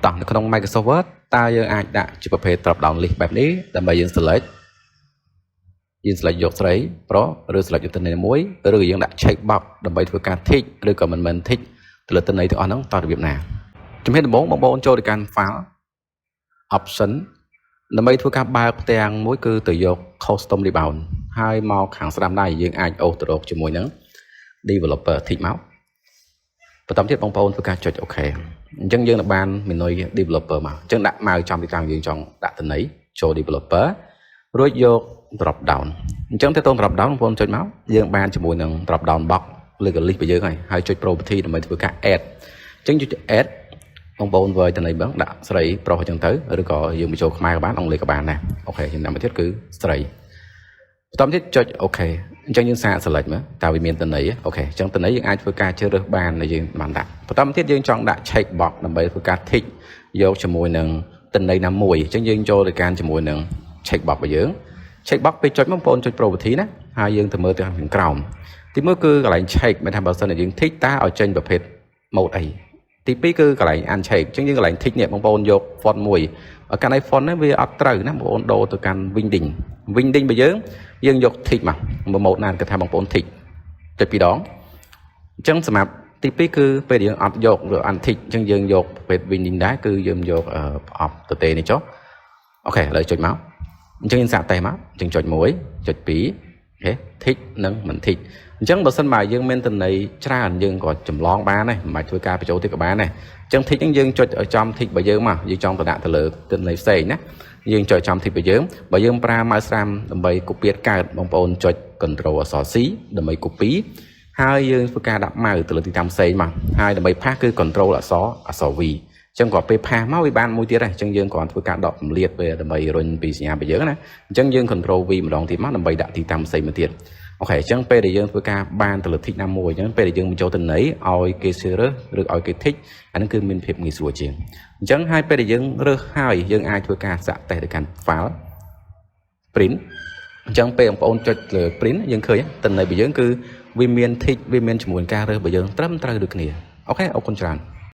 តោះនៅក្នុង Microsoft Word តើយើងអាចដាក់ជាប្រភេទ drop down list បែបនេះដើម្បីយើង select យកស្រីប្រុសឬ select យកទិន្នន័យមួយឬយើងដាក់ check box ដើម្បីធ្វើការ tick ឬក៏មិន tick ទៅលើទិន្នន័យទាំងអស់ហ្នឹងតើរបៀបណាជំហានដំបូងបងប្អូនចូលទៅកាន់ file option ដើម្បីធ្វើការបើកផ្ទាំងមួយគឺទៅយក custom rebound ហើយមកខាងស្ដាំដៃយើងអាចអូសទៅរកជាមួយនឹង developer tick មកបន្តទៀតបងប្អូនធ្វើការចុច OK អញ្ចឹងយើងនឹងបាន menu developer មកអញ្ចឹងដាក់មកចំទីតាំងយើងចង់ដាក់ទិន្នន័យចូល developer រួចយក drop down អញ្ចឹងទៅ drop down បងប្អូនចុចមកយើងបានជាមួយនឹង drop down box ឬក៏ list របស់យើងហើយចុច property ដើម្បីធ្វើការ add អញ្ចឹងចុច add បងប្អូនវើយទិន្នន័យបងដាក់ស្រីប្រុសអញ្ចឹងទៅឬក៏យើងបញ្ចូលខ្មែរក៏បានអង់គ្លេសក៏បានដែរអូខេចំណាំមួយទៀតគឺស្រីបន្តទៀតចុច OK អញ្ចឹងយើងសាក select មើលតើវាមានទិន្នន័យអូខេអញ្ចឹងទិន្នន័យយើងអាចធ្វើការជ្រើសរើសបានដែលយើងបានដាក់បន្តទៀតយើងចង់ដាក់ check box ដើម្បីធ្វើការ tick យកជាមួយនឹងទិន្នន័យណាមួយអញ្ចឹងយើងចូលទៅកាន់ជាមួយនឹង check box របស់យើង check box ពេលចុចបងប្អូនចុច property ណាហើយយើងទៅមើលទៅខាងក្រោមទី1គឺកន្លែង check មិនថាបើសិនជាយើង tick តើឲ្យចេញប្រភេទ mode អីទី2គឺកន្លែង uncheck អញ្ចឹងយើងកន្លែង tick នេះបងប្អូនយក font មួយកាន់ឯ font នេះវាអត់ត្រូវណាបងប្អូនដូរទៅកាន់ winding របស់យើងយក tick មក mode ណាគេថាបងប្អូន tick ចុចពីរដងអញ្ចឹងសម្រាប់ទី2គឺពេលយើងអត់យកឬ untick អញ្ចឹងយើងយកប្រភេទ winding ដែរគឺយើងយកប្រអប់ទៅទេនេះចុះអូខេឥឡូវចុចមកអញ្ចឹងយើងសាកតេស្តមកអញ្ចឹងចុច1ចុច2អូខេ tick និងមិន tick អញ្ចឹងបើសិនបើយើងមានទិន្នន័យច្រើនយើងក៏ចម្លងបានដែរមិនបាច់ធ្វើការបញ្ចូលទៀតក៏បានដែរអញ្ចឹង tick ហ្នឹងយើងចុចឲ្យចំ tick របស់យើងមកយើងចង់ទៅដាក់ទៅលើទិន្នន័យផ្សេងណាយើងចុចចំ tick របស់យើងបើយើងប្រើ mouse ស្រាមដើម្បី copy កើតបងប្អូនចុច control អក្សរ C ដើម្បី copy ហើយយើងធ្វើការដាក់ mouse ទៅលើទីតាំងផ្សេងមកហើយដើម្បីផាសគឺ control អក្សរ V អញ្ចឹងក៏ពេលផាសមកវាបានមួយទៀតដែរអញ្ចឹងយើងគ្រាន់ធ្វើការដកពំលាតវាដើម្បីរុញពីសញ្ញារបស់យើងណាអញ្ចឹងយើង control V ម្ដងទៀតមកដើម្បីដាក់ទីតាំងផ្សេងមកទៀតអូខេអញ្ចឹងពេលដែលយើងធ្វើការបានទៅលើ tick ណាមួយអញ្ចឹងពេលដែលយើងបញ្ចូលទិន្នន័យឲ្យគេជ្រើសរើសឬឲ្យគេ tick អានឹងគឺមានភាពងាយស្រួលជាងអញ្ចឹងហើយពេលដែលយើងរើសហើយយើងអាចធ្វើការសាកតេស្តទៅកាន់ file print អញ្ចឹងពេលបងប្អូនចុចលើ print យើងឃើញទិន្នន័យរបស់យើងគឺវាមាន tick វាមានជាមួយការរើសរបស់យើងត្រឹមត្រូវដូចគ្នាអូខេអរគុណច្រើន